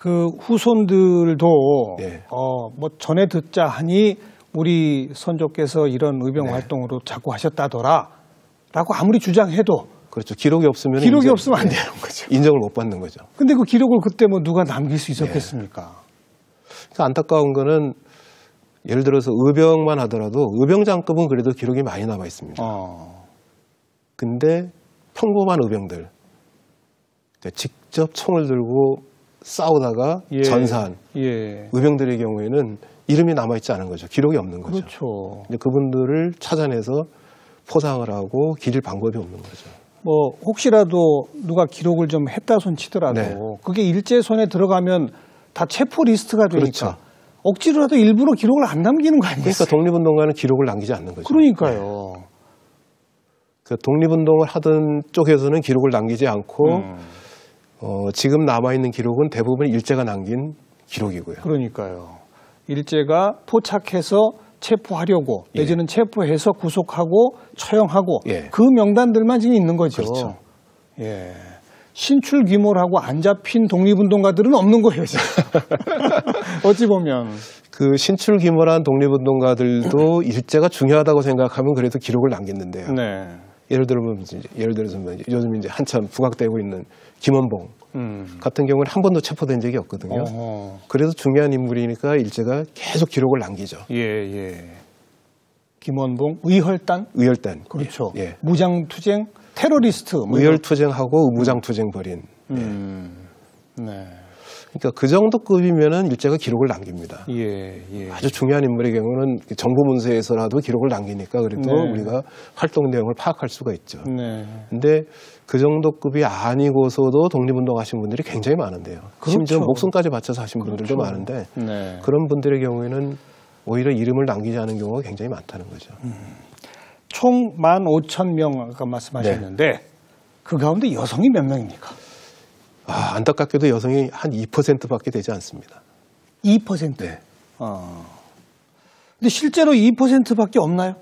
그 후손들도 네. 뭐 전에 듣자 하니 우리 선조께서 이런 의병 네. 활동으로 자꾸 하셨다더라라고 아무리 주장해도 그렇죠. 기록이 없으면 없으면 안 되는 거죠. 인정을 못 받는 거죠. 근데 그 기록을 그때 뭐 누가 남길 수 있었겠습니까? 그래서 안타까운 거는 예를 들어서 의병만 하더라도 의병장급은 그래도 기록이 많이 남아 있습니다. 근데 평범한 의병들, 그러니까 직접 총을 들고 싸우다가 전사한 의병들의 경우에는 이름이 남아있지 않은 거죠. 기록이 없는 거죠. 그렇죠. 근데 그분들을 찾아내서 포상을 하고 기릴 방법이 없는 거죠. 뭐 혹시라도 누가 기록을 좀 했다 손 치더라도 네. 그게 일제 손에 들어가면 다 체포 리스트가 되니까 그렇죠. 억지로라도 일부러 기록을 안 남기는 거 아니겠어요? 그러니까 독립운동가는 기록을 남기지 않는 거죠. 그러니까요. 네. 그 독립운동을 하던 쪽에서는 기록을 남기지 않고 지금 남아있는 기록은 대부분 일제가 남긴 기록이고요. 그러니까요. 일제가 포착해서 체포하려고 내지는 체포해서 구속하고 처형하고 그 명단들만 지금 있는 거죠. 그렇죠. 예. 신출귀몰하고 안 잡힌 독립운동가들은 없는 거예요. 어찌 보면. 그 신출귀몰한 독립운동가들도 일제가 중요하다고 생각하면 그래도 기록을 남겼는데요. 네. 예를 들어서 요즘 이제 한참 부각되고 있는 김원봉 같은 경우는 한 번도 체포된 적이 없거든요. 그래도 중요한 인물이니까 일제가 계속 기록을 남기죠. 김원봉, 의혈단. 그렇죠. 무장투쟁, 테러리스트. 의혈투쟁하고 무장투쟁 벌인. 네. 그러니까 그 정도 급이면은 일제가 기록을 남깁니다. 아주 중요한 인물의 경우는 정부 문서에서라도 기록을 남기니까 그래도 우리가 활동 내용을 파악할 수가 있죠. 근데 그 정도 급이 아니고서도 독립운동 하신 분들이 굉장히 많은데요. 심지어 목숨까지 바쳐서 하신 분들도 많은데 그런 분들의 경우에는 오히려 이름을 남기지 않은 경우가 굉장히 많다는 거죠. 총 15,000명 아까 말씀하셨는데 그 가운데 여성이 몇 명입니까? 안타깝게도 여성이 한 2%밖에 되지 않습니다. 2%? 네. 근데 실제로 2%밖에 없나요?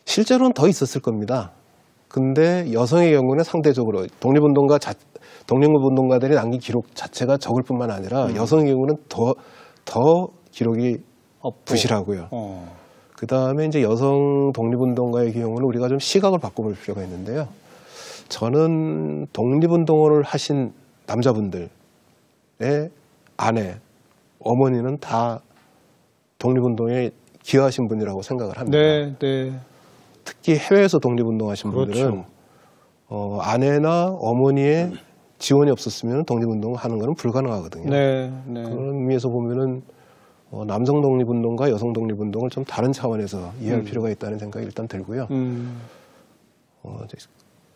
실제로는 더 있었을 겁니다. 근데 여성의 경우는 상대적으로 독립운동가들이 남긴 기록 자체가 적을 뿐만 아니라 여성의 경우는 더 기록이 부실하고요. 그 다음에 이제 여성 독립운동가의 경우는 우리가 좀 시각을 바꿔볼 필요가 있는데요. 저는 독립운동을 하신 남자분들의 아내, 어머니는 다 독립운동에 기여하신 분이라고 생각을 합니다. 특히 해외에서 독립운동하신 분들은 아내나 어머니의 지원이 없었으면 독립운동을 하는 것은 불가능하거든요. 그런 의미에서 보면은 남성 독립운동과 여성 독립운동을 좀 다른 차원에서 이해할 필요가 있다는 생각이 일단 들고요.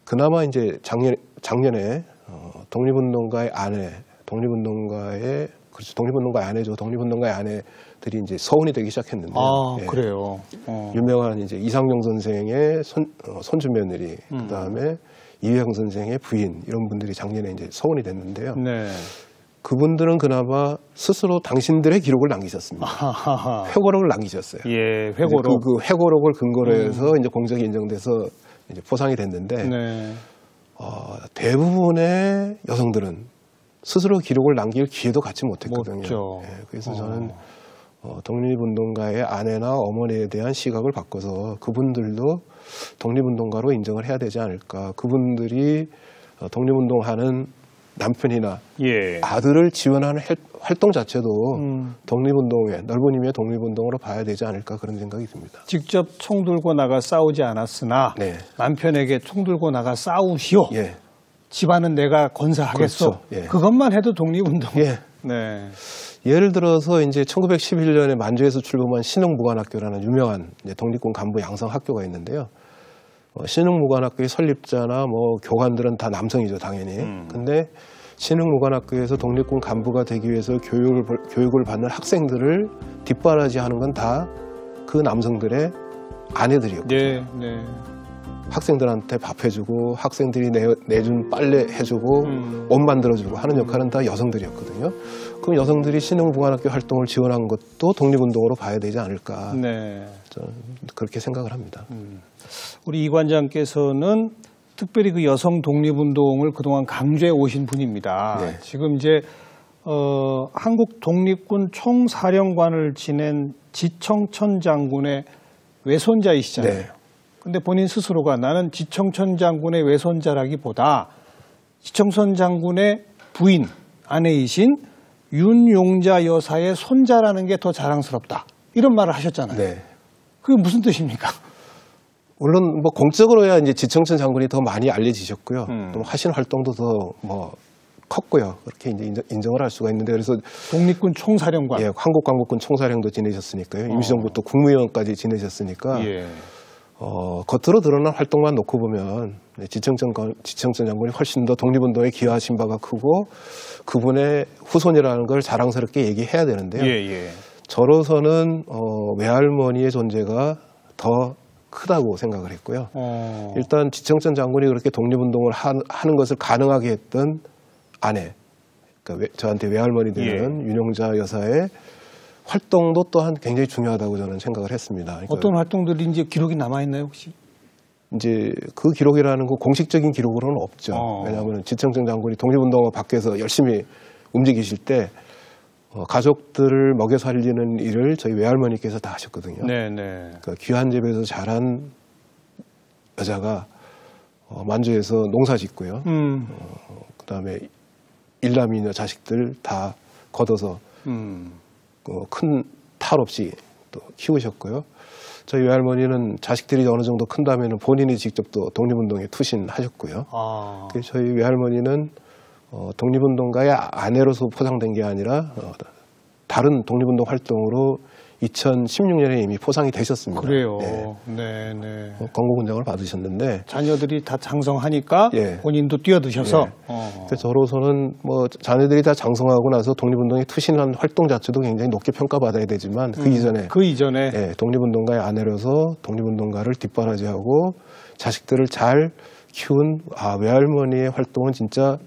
그나마 이제 작년에 독립운동가의 아내, 독립운동가의 아내죠. 독립운동가의 아내들이 이제 서원이 되기 시작했는데. 그래요. 유명한 이제 이상용 선생의 손주 며느리, 그 다음에 이회영 선생의 부인 이런 분들이 작년에 이제 서원이 됐는데요. 그분들은 그나마 스스로 당신들의 기록을 남기셨습니다. 회고록을 남기셨어요. 회고록. 그 회고록을 근거로 해서 이제 공적이 인정돼서 이제 포상이 됐는데 대부분의 여성들은 스스로 기록을 남길 기회도 갖지 못했거든요. 그래서 저는 독립운동가의 아내나 어머니에 대한 시각을 바꿔서 그분들도 독립운동가로 인정을 해야 되지 않을까. 그분들이 독립운동하는 남편이나 아들을 지원하는 활동 자체도 독립운동의 넓은 의미의 독립운동으로 봐야 되지 않을까 그런 생각이 듭니다. 직접 총 들고 나가 싸우지 않았으나 남편에게 총 들고 나가 싸우시오. 집안은 내가 건사하겠소. 그것만 해도 독립운동. 예를 들어서 이제 1911년에 만주에서 출범한 신흥무관학교라는 유명한 이제 독립군 간부 양성 학교가 있는데요. 신흥무관학교의 설립자나 뭐 교관들은 다 남성이죠, 당연히. 근데 신흥무관학교에서 독립군 간부가 되기 위해서 교육을 받는 학생들을 뒷바라지하는 건 다 그 남성들의 아내들이었거든요. 학생들한테 밥 해주고 학생들이 내준 빨래 해주고 옷 만들어주고 하는 역할은 다 여성들이었거든요. 그럼 여성들이 신흥무관학교 활동을 지원한 것도 독립운동으로 봐야 되지 않을까. 저는 그렇게 생각을 합니다. 우리 이 관장께서는 특별히 그 여성 독립운동을 그동안 강조해 오신 분입니다. 지금 이제 한국 독립군 총사령관을 지낸 지청천 장군의 외손자이시잖아요. 네. 근데 본인 스스로가 나는 지청천 장군의 외손자라기보다 지청천 장군의 부인, 아내이신 윤용자 여사의 손자라는 게 더 자랑스럽다. 이런 말을 하셨잖아요. 네. 그게 무슨 뜻입니까? 물론 뭐 공적으로야 이제 지청천 장군이 더 많이 알려지셨고요. 또 하신 활동도 더 뭐 컸고요. 그렇게 이제 인정을 할 수가 있는데, 그래서 독립군 총사령관, 예, 한국광복군 총사령도 지내셨으니까요. 임시정부 또 국무위원까지 지내셨으니까 예. 겉으로 드러난 활동만 놓고 보면 지청천 장군이 훨씬 더 독립운동에 기여하신 바가 크고 그분의 후손이라는 걸 자랑스럽게 얘기해야 되는데요. 예. 저로서는 외할머니의 존재가 더 크다고 생각을 했고요. 일단 지청천 장군이 그렇게 독립운동을 하는 것을 가능하게 했던 아내, 그러니까 저한테 외할머니 되는 윤용자 여사의 활동도 또한 굉장히 중요하다고 저는 생각을 했습니다. 그러니까 어떤 활동들이 이제 기록이 남아있나요, 혹시? 이제 그 기록이라는 거 공식적인 기록으로는 없죠. 왜냐하면 지청천 장군이 독립운동을 밖에서 열심히 움직이실 때 가족들을 먹여 살리는 일을 저희 외할머니께서 다 하셨거든요. 그러니까 귀한 집에서 자란 여자가 만주에서 농사 짓고요. 그다음에 일남이녀 자식들 다 걷어서 큰 탈 없이 또 키우셨고요. 저희 외할머니는 자식들이 어느 정도 큰 다음에는 본인이 직접 또 독립운동에 투신하셨고요. 그래서 저희 외할머니는 독립운동가의 아내로서 포상된 게 아니라 다른 독립운동 활동으로 2016년에 이미 포상이 되셨습니다. 그래요. 네. 네. 건국훈장을 받으셨는데 자녀들이 다 장성하니까 본인도 뛰어드셔서. 그래서 저로서는 뭐 자녀들이 다 장성하고 나서 독립운동에 투신한 활동 자체도 굉장히 높게 평가받아야 되지만 그 이전에 독립운동가의 아내로서 독립운동가를 뒷바라지하고 자식들을 잘 키운 외할머니의 활동은 진짜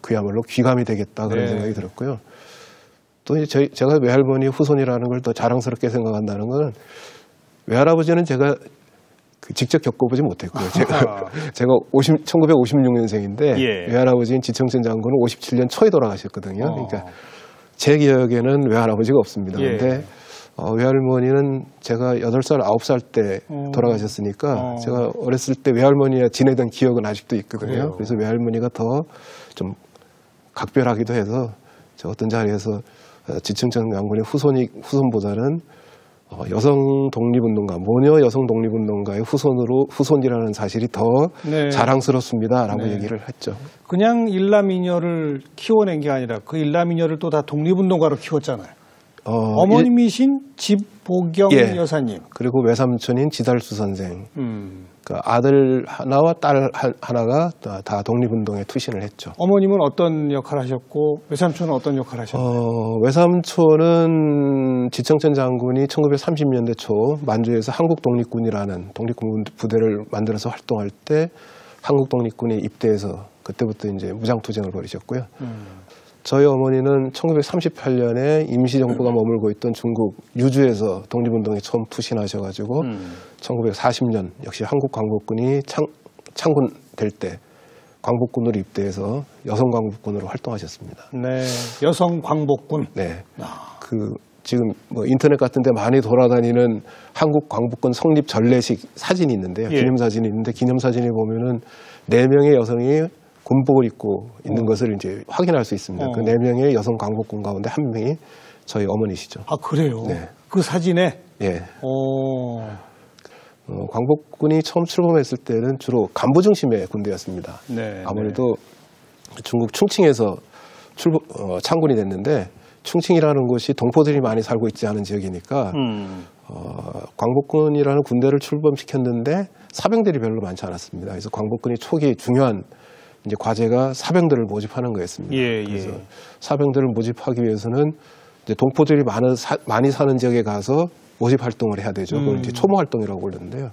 그야말로 귀감이 되겠다 그런 생각이 들었고요. 또 이제 제가 외할머니 후손이라는 걸 더 자랑스럽게 생각한다는 건 외할아버지는 제가 직접 겪어보지 못했고요. 제가 1956년생인데 외할아버지인 지청천 장군은 57년 초에 돌아가셨거든요. 그러니까 제 기억에는 외할아버지가 없습니다. 그런데 외할머니는 제가 8살, 9살 때 돌아가셨으니까 제가 어렸을 때 외할머니와 지내던 기억은 아직도 있거든요. 그래요. 그래서 외할머니가 더 좀 각별하기도 해서 제가 어떤 자리에서 지청천 장군의 후손보다는 여성 독립운동가, 모녀 여성 독립운동가의 후손이라는 사실이 더 자랑스럽습니다라고 얘기를 했죠. 그냥 일남이녀를 키워낸 게 아니라 그 일남이녀를 또 다 독립운동가로 키웠잖아요. 어머님이신 집보경 여사님. 그리고 외삼촌인 지달수 선생. 그러니까 아들 하나와 딸 하나가 다 독립운동에 투신을 했죠. 어머님은 어떤 역할을 하셨고 외삼촌은 어떤 역할을 하셨나요? 외삼촌은 지청천 장군이 1930년대 초 만주에서 한국독립군이라는 독립군 부대를 만들어서 활동할 때 한국독립군에 입대해서 그때부터 이제 무장투쟁을 벌이셨고요. 저희 어머니는 1938년에 임시정부가 머물고 있던 중국 유주에서 독립운동에 처음 투신하셔가지고 1940년 역시 한국광복군이 창군될 때 광복군으로 입대해서 여성광복군으로 활동하셨습니다. 네, 여성광복군. 네, 지금 뭐 인터넷 같은 데 많이 돌아다니는 한국광복군 성립 전례식 사진이 있는데요. 기념사진이 있는데 기념사진에 보면은 4명의 여성이 군복을 입고 있는 것을 이제 확인할 수 있습니다. 그 4명의 여성 광복군 가운데 1명이 저희 어머니시죠. 아, 그래요? 네. 그 사진에? 예. 광복군이 처음 출범했을 때는 주로 간부 중심의 군대였습니다. 아무래도 중국 충칭에서 창군이 됐는데 충칭이라는 곳이 동포들이 많이 살고 있지 않은 지역이니까 광복군이라는 군대를 출범시켰는데 사병들이 별로 많지 않았습니다. 그래서 광복군이 초기 중요한 이제 과제가 사병들을 모집하는 거였습니다. 그래서 사병들을 모집하기 위해서는 이제 동포들이 많이 사는 지역에 가서 모집 활동을 해야 되죠. 그걸 이제 초모 활동이라고 부르는데요.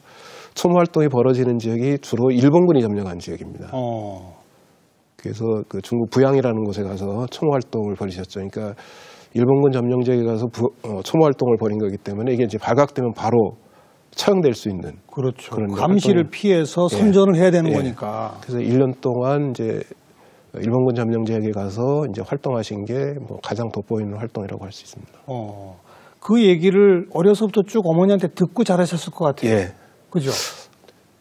초모 활동이 벌어지는 지역이 주로 일본군이 점령한 지역입니다. 그래서 그 중국 부양이라는 곳에 가서 초모 활동을 벌이셨죠. 그러니까 일본군 점령 지역에 가서 초모 활동을 벌인 거기 때문에 이게 이제 발각되면 바로 처형될 수 있는. 그렇죠. 감시를 피해서 선전을 해야 되는 거니까. 그래서 1년 동안 이제 일본군 점령지역에 가서 이제 활동하신 게 뭐 가장 돋보이는 활동이라고 할 수 있습니다. 그 얘기를 어려서부터 쭉 어머니한테 듣고 자라셨을 것 같아요. 예. 그죠?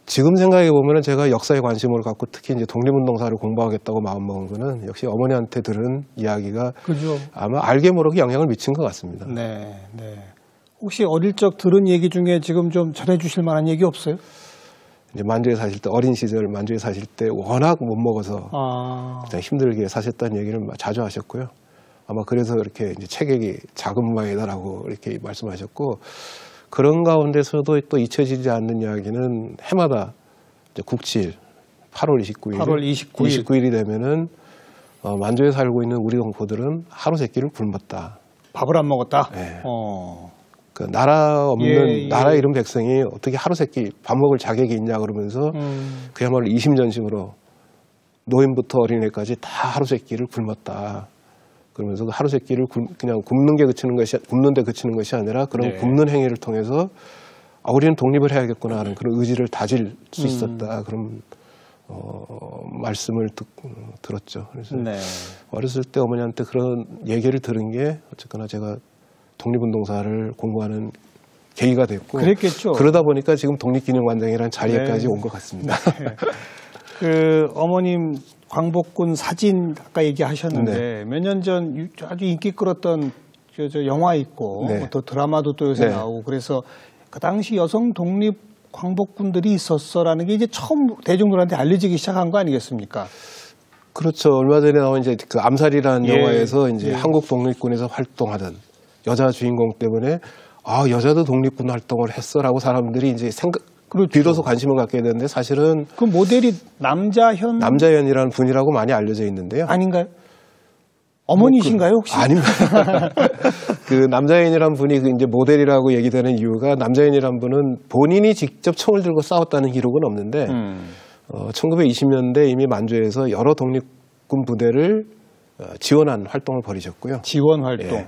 지금 생각해 보면은 제가 역사에 관심을 갖고 특히 이제 독립운동사를 공부하겠다고 마음먹은 거는 역시 어머니한테 들은 이야기가 그죠? 아마 알게 모르게 영향을 미친 것 같습니다. 네, 네. 혹시 어릴 적 들은 얘기 중에 지금 좀 전해주실 만한 얘기 없어요? 이제 만주에 사실 때 어린 시절 만주에 사실 때 워낙 못 먹어서 굉장히 힘들게 사셨다는 얘기를 자주 하셨고요. 아마 그래서 이렇게 이제 체격이 작은 모양이다라고 이렇게 말씀하셨고 그런 가운데서도 또 잊혀지지 않는 이야기는 해마다 이제 국칠 8월 29일이 되면은 만주에 살고 있는 우리 동포들은 하루 세 끼를 굶었다. 밥을 안 먹었다. 네. 그 나라 없는 나라 이름 백성이 어떻게 하루 세 끼 밥 먹을 자격이 있냐 그러면서 그야말로 이심전심으로 노인부터 어린애까지 다 하루 세 끼를 굶었다. 그러면서 그 하루 세 끼를 그냥 굶는 데 그치는 것이 아니라 그런 굶는 행위를 통해서 우리는 독립을 해야겠구나 하는 그런 의지를 다질 수 있었다. 그런 말씀을 들었죠. 그래서 어렸을 때 어머니한테 그런 얘기를 들은 게 어쨌거나 제가 독립운동사를 공부하는 계기가 됐고 그랬겠죠. 그러다 보니까 지금 독립기념관장이라는 자리에까지 온 것 같습니다. 그 어머님 광복군 사진 아까 얘기하셨는데 몇 년 전 아주 인기 끌었던 저 영화 있고 또 드라마도 또 요새 나오고 그래서 그 당시 여성 독립 광복군들이 있었어라는 게 이제 처음 대중들한테 알려지기 시작한 거 아니겠습니까? 그렇죠. 얼마 전에 나온 이제 그 암살이라는 영화에서 이제 한국 독립군에서 활동하던 여자 주인공 때문에 여자도 독립군 활동을 했어라고 사람들이 이제 비로소 관심을 갖게 되는데 사실은 그 모델이 남자연이라는 분이라고 많이 알려져 있는데요. 아닌가요? 어머니신가요 혹시? 아닙니다. 그 남자연이라는 분이 이제 모델이라고 얘기되는 이유가 남자연이라는 분은 본인이 직접 총을 들고 싸웠다는 기록은 없는데 1920년대 이미 만주에서 여러 독립군 부대를 지원한 활동을 벌이셨고요. 지원 활동. 예.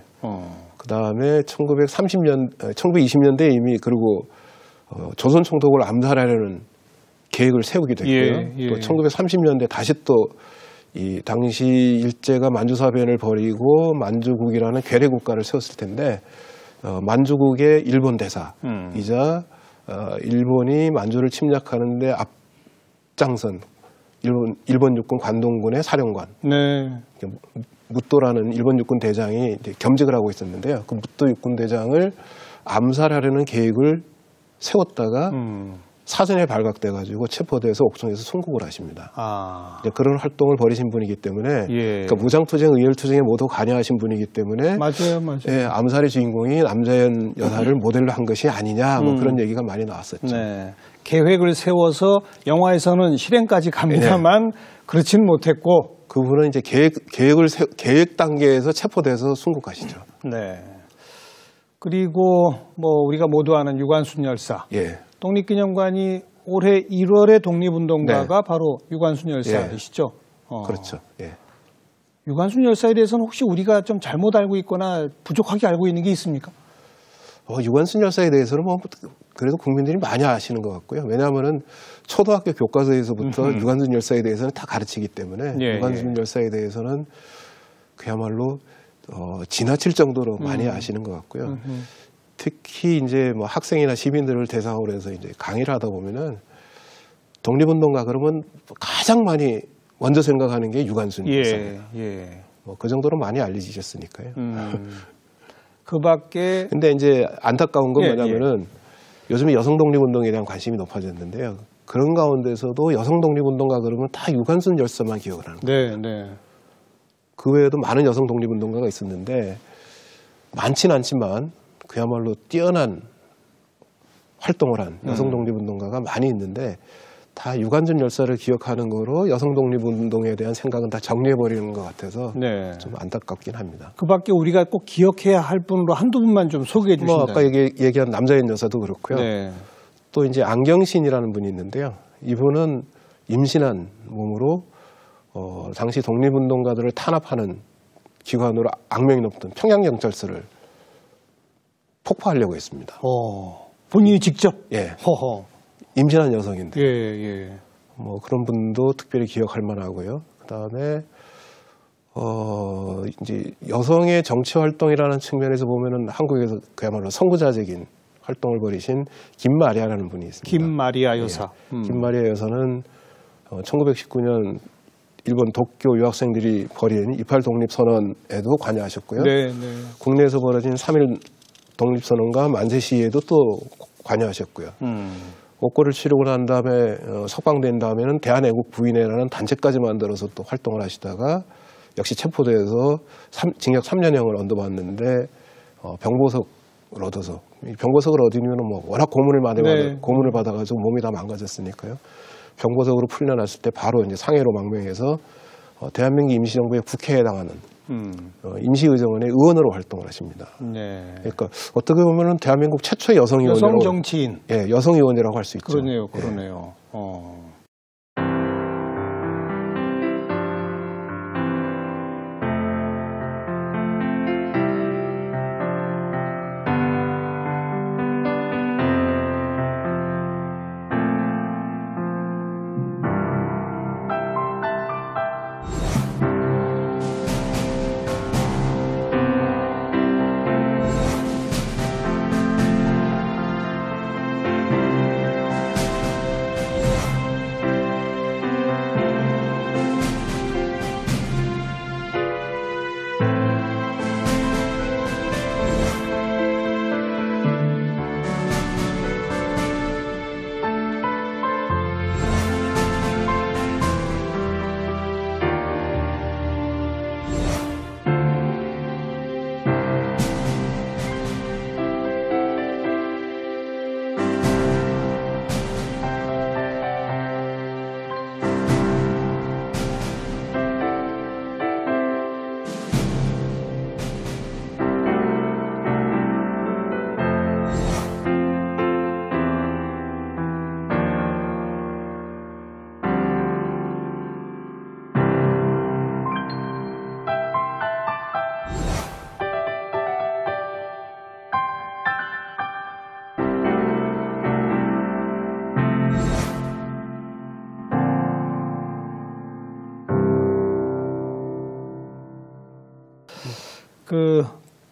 그 다음에 1920년대에 이미 그리고 조선 총독을 암살하려는 계획을 세우게 됐고요. 또 1930년대 다시 또 이 당시 일제가 만주사변을 벌이고 만주국이라는 괴뢰 국가를 세웠을 텐데 만주국의 일본 대사이자 일본이 만주를 침략하는데 앞장선 일본 육군 관동군의 사령관 무또라는 일본 육군 대장이 이제 겸직을 하고 있었는데요. 그 무또 육군 대장을 암살하려는 계획을 세웠다가 사전에 발각돼가지고 체포돼서 옥송에서 순국을 하십니다. 그런 활동을 벌이신 분이기 때문에 그러니까 무장투쟁, 의열투쟁에 모두 관여하신 분이기 때문에 맞아요. 예, 암살의 주인공이 남자연 여사를 모델로 한 것이 아니냐 뭐 그런 얘기가 많이 나왔었죠. 계획을 세워서 영화에서는 실행까지 갑니다만 그렇지는 못했고 그분은 이제 계획 단계에서 체포돼서 순국하시죠. 그리고 뭐 우리가 모두 아는 유관순 열사. 독립기념관이 올해 1월에 독립운동가가 바로 유관순 열사이시죠? 그렇죠. 유관순 열사에 대해서는 혹시 우리가 좀 잘못 알고 있거나 부족하게 알고 있는 게 있습니까? 유관순 열사에 대해서는 뭐 그래도 국민들이 많이 아시는 것 같고요. 왜냐하면은 초등학교 교과서에서부터 유관순 열사에 대해서는 다 가르치기 때문에 유관순 열사에 대해서는 그야말로 지나칠 정도로 많이 아시는 것 같고요. 특히 이제 뭐 학생이나 시민들을 대상으로 해서 이제 강의를 하다 보면은 독립운동가 그러면 가장 많이 먼저 생각하는 게 유관순 열사입니다. 뭐 그 정도로 많이 알려지셨으니까요. 그밖에. 근데 이제 안타까운 건 뭐냐면은 요즘에 여성 독립운동에 대한 관심이 높아졌는데요. 그런 가운데서도 여성 독립운동가 그러면 다 유관순 열사만 기억을 하는 거예요. 그 외에도 많은 여성 독립운동가가 있었는데 많지는 않지만 그야말로 뛰어난 활동을 한 여성 독립운동가가 많이 있는데 다 유관순 열사를 기억하는 거로 여성 독립운동에 대한 생각은 다 정리해버리는 것 같아서 좀 안타깝긴 합니다. 그 밖에 우리가 꼭 기억해야 할 분으로 한두 분만 좀 소개해 주신다면. 뭐 아까 얘기한 남자연 여사도 그렇고요. 또 이제 안경신이라는 분이 있는데요. 이분은 임신한 몸으로 당시 독립운동가들을 탄압하는 기관으로 악명이 높던 평양경찰서를 폭파하려고 했습니다. 본인이 직접? 임신한 여성인데. 뭐 그런 분도 특별히 기억할 만하고요. 그다음에 이제 여성의 정치 활동이라는 측면에서 보면은 한국에서 그야말로 선구자적인 활동을 벌이신 김마리아라는 분이 있습니다. 김마리아 여사. 김마리아 여사는 1919년 일본 도쿄 유학생들이 벌인 28 독립선언에도 관여하셨고요. 네. 국내에서 벌어진 3.1 독립선언과 만세 시위에도 또 관여하셨고요. 옥고를 치르고 난 다음에 석방된 다음에는 대한애국 부인회라는 단체까지 만들어서 또 활동을 하시다가 역시 체포돼서 징역 3년형을 얻어봤는데 병보석을 얻어서 병보석을 얻으면 뭐 워낙 고문을 받아가지고 몸이 다 망가졌으니까요. 병보석으로 풀려났을 때 바로 이제 상해로 망명해서 대한민국 임시정부의 국회에 해당하는 임시의정원의 의원으로 활동을 하십니다. 네. 그러니까 어떻게 보면은 대한민국 최초의 여성 의원이라고 여성 정치인. 예, 여성 의원이라고 할 수 있죠. 그러네요.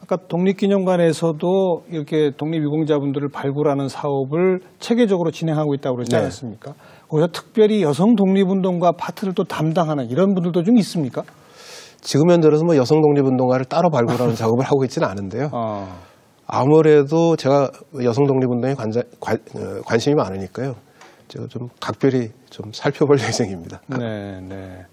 아까 독립기념관에서도 이렇게 독립유공자분들을 발굴하는 사업을 체계적으로 진행하고 있다고 그러지 않았습니까? 거기서 특별히 여성 독립운동가 파트를 또 담당하는 이런 분들도 좀 있습니까? 지금 현재로서 뭐 여성 독립운동가를 따로 발굴하는 작업을 하고 있지는 않은데요. 아무래도 제가 여성 독립운동에 관심이 많으니까요. 제가 좀 각별히 좀 살펴볼 예정입니다. 네.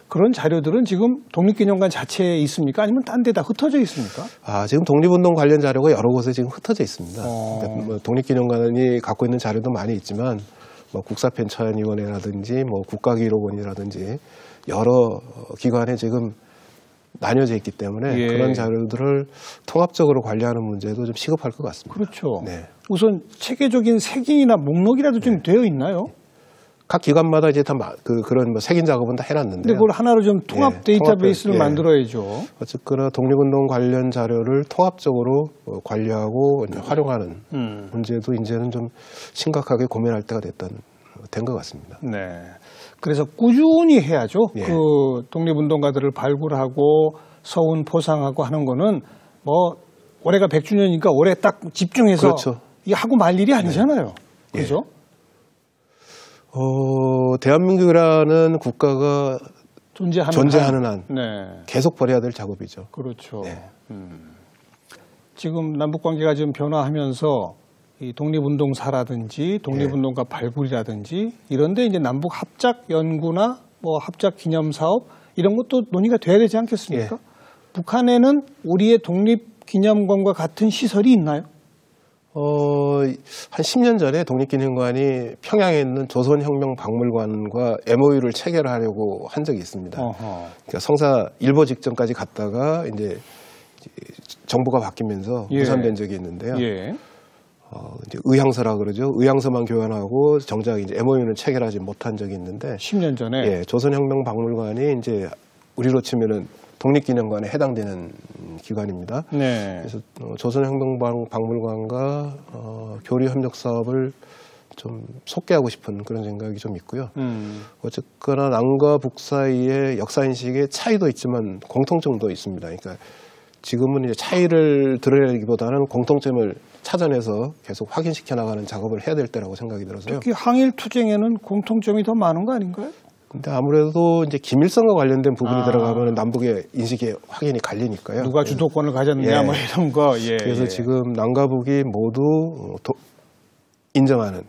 그런 자료들은 지금 독립기념관 자체에 있습니까? 아니면 딴 데다 흩어져 있습니까? 지금 독립운동 관련 자료가 여러 곳에 지금 흩어져 있습니다. 뭐 독립기념관이 갖고 있는 자료도 많이 있지만 뭐 국사편찬위원회라든지 뭐 국가기록원이라든지 여러 기관에 지금 나뉘어져 있기 때문에 그런 자료들을 통합적으로 관리하는 문제도 좀 시급할 것 같습니다. 그렇죠. 네. 우선 체계적인 색인이나 목록이라도 좀 되어 있나요? 각 기관마다 이제 다 그런 뭐 색인 작업은 다 해놨는데. 근데 그걸 하나로 좀 통합 데이터베이스를 만들어야죠. 어쨌거나 독립운동 관련 자료를 통합적으로 관리하고 활용하는 문제도 이제는 좀 심각하게 고민할 때가 된 것 같습니다. 네. 그래서 꾸준히 해야죠. 그 독립운동가들을 발굴하고 서훈 포상하고 하는 거는 뭐 올해가 100주년이니까 올해 딱 집중해서 이게 하고 말 일이 아니잖아요. 그죠? 대한민국이라는 국가가 존재하는 한 계속 벌여야 될 작업이죠. 그렇죠. 지금 남북관계가 지금 변화하면서 이 독립운동사라든지 독립운동가 발굴이라든지 이런데 이제 남북 합작 연구나 뭐 합작 기념 사업 이런 것도 논의가 돼야 되지 않겠습니까? 북한에는 우리의 독립기념관과 같은 시설이 있나요? 한 10년 전에 독립기념관이 평양에 있는 조선혁명박물관과 MOU를 체결하려고 한 적이 있습니다. 그러니까 성사 일보 직전까지 갔다가 이제 정부가 바뀌면서 무산된 적이 있는데요. 이제 의향서라 그러죠. 의향서만 교환하고 정작 이제 MOU는 체결하지 못한 적이 있는데 10년 전에 조선혁명박물관이 이제 우리로 치면은 독립기념관에 해당되는 기관입니다. 그래서 조선혁명박물관과 교류 협력 사업을 좀 속개하고 싶은 그런 생각이 좀 있고요. 어쨌거나 남과 북 사이의 역사인식의 차이도 있지만 공통점도 있습니다. 그러니까 지금은 이제 차이를 드러내기보다는 공통점을 찾아내서 계속 확인시켜 나가는 작업을 해야 될 때라고 생각이 들어서요. 특히 항일 투쟁에는 공통점이 더 많은 거 아닌가요? 근데 아무래도 이제 김일성과 관련된 부분이 들어가면 남북의 인식이 확연히 갈리니까요. 누가 주도권을 가졌느냐 뭐 이런 거. 그래서 지금 남과 북이 모두 인정하는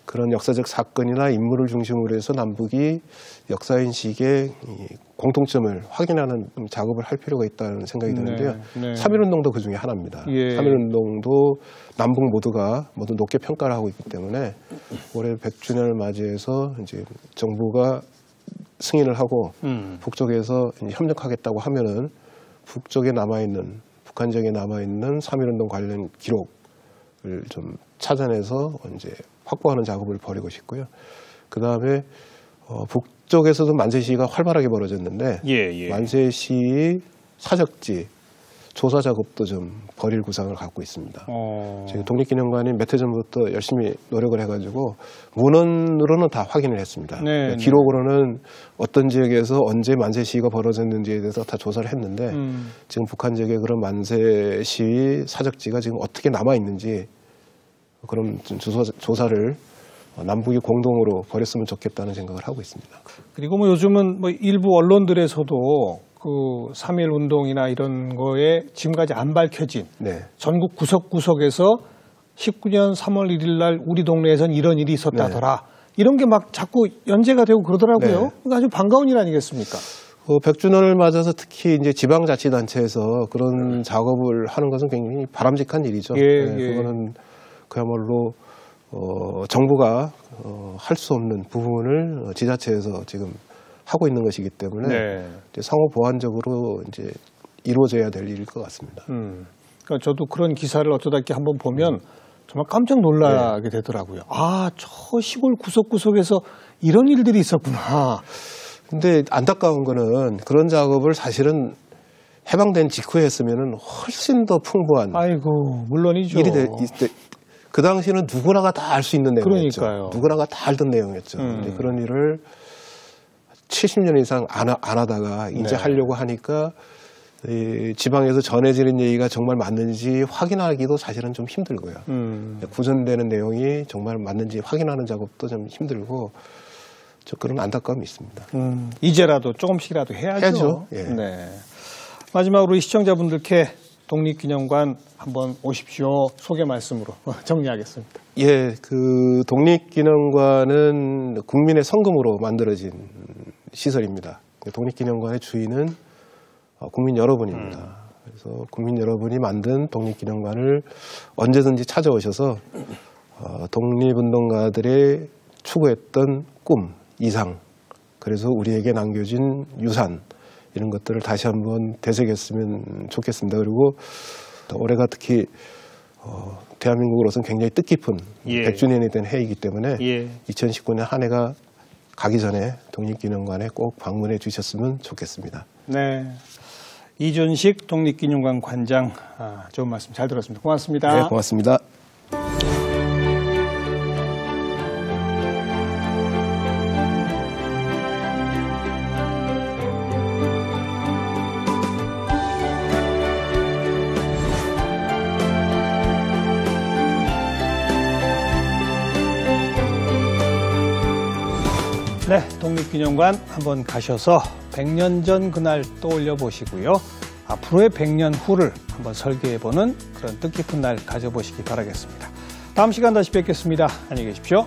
그런 역사적 사건이나 인물을 중심으로 해서 남북이 역사인식의 공통점을 확인하는 작업을 할 필요가 있다는 생각이 드는데요. 3.1운동도 그 중에 하나입니다. 3.1운동도 남북 모두가 모두 높게 평가를 하고 있기 때문에 올해 100주년을 맞이해서 이제 정부가 승인을 하고 북쪽에서 협력하겠다고 하면은 북쪽에 남아있는, 북한 지역에 남아있는 3.1운동 관련 기록을 좀 찾아내서 이제 확보하는 작업을 벌이고 싶고요. 그 다음에 북쪽에서도 만세 시위가 활발하게 벌어졌는데 만세 시위 사적지 조사 작업도 좀 벌일 구상을 갖고 있습니다. 저희 독립기념관이 몇 해 전부터 열심히 노력을 해가지고 문헌으로는 다 확인을 했습니다. 기록으로는 어떤 지역에서 언제 만세 시위가 벌어졌는지에 대해서 다 조사를 했는데 지금 북한 지역에 그런 만세 시위 사적지가 지금 어떻게 남아 있는지 그런 조사를 남북이 공동으로 벌였으면 좋겠다는 생각을 하고 있습니다. 그리고 뭐 요즘은 뭐 일부 언론들에서도 그 3.1 운동이나 이런 거에 지금까지 안 밝혀진 전국 구석구석에서 19년 3월 1일 날 우리 동네에선 이런 일이 있었다더라. 이런 게 막 자꾸 연재가 되고 그러더라고요. 그러니까 아주 반가운 일 아니겠습니까? 100주년을 맞아서 특히 이제 지방자치단체에서 그런 작업을 하는 것은 굉장히 바람직한 일이죠. 그거는 그야말로 정부가 할 수 없는 부분을 지자체에서 지금 하고 있는 것이기 때문에 이제 상호 보완적으로 이제 이루어져야 될 일일 것 같습니다. 그러니까 저도 그런 기사를 어쩌다 이렇게 한번 보면 정말 깜짝 놀라게 되더라고요. 아, 저 시골 구석구석에서 이런 일들이 있었구나. 근데 안타까운 거는 그런 작업을 사실은 해방된 직후에 했으면은 훨씬 더 풍부한 물론이죠. 일이 그 당시에는 누구나가 다 알 수 있는 내용이었죠. 그러니까요. 누구나가 다 알던 내용이었죠. 근데 그런 일을 70년 이상 안 하다가 이제 하려고 하니까 이 지방에서 전해지는 얘기가 정말 맞는지 확인하기도 사실은 좀 힘들고요. 구전되는 내용이 정말 맞는지 확인하는 작업도 좀 힘들고 그런 안타까움이 있습니다. 이제라도 조금씩이라도 해야죠. 마지막으로 이 시청자분들께 독립기념관 한번 오십시오. 소개 말씀으로 정리하겠습니다. 그 독립기념관은 국민의 성금으로 만들어진 시설입니다. 독립기념관의 주인은 국민 여러분입니다. 그래서 국민 여러분이 만든 독립기념관을 언제든지 찾아오셔서 독립운동가들의 추구했던 꿈, 이상, 그래서 우리에게 남겨진 유산, 이런 것들을 다시 한번 되새겼으면 좋겠습니다. 그리고 올해가 특히 대한민국으로서는 굉장히 뜻깊은 100주년이 된 해이기 때문에 2019년 한 해가 가기 전에 독립기념관에 꼭 방문해 주셨으면 좋겠습니다. 이준식 독립기념관 관장, 좋은 말씀 잘 들었습니다. 고맙습니다. 고맙습니다. 독립기념관 한번 가셔서 100년 전 그날 떠올려 보시고요. 앞으로의 100년 후를 한번 설계해보는 그런 뜻깊은 날 가져보시기 바라겠습니다. 다음 시간 다시 뵙겠습니다. 안녕히 계십시오.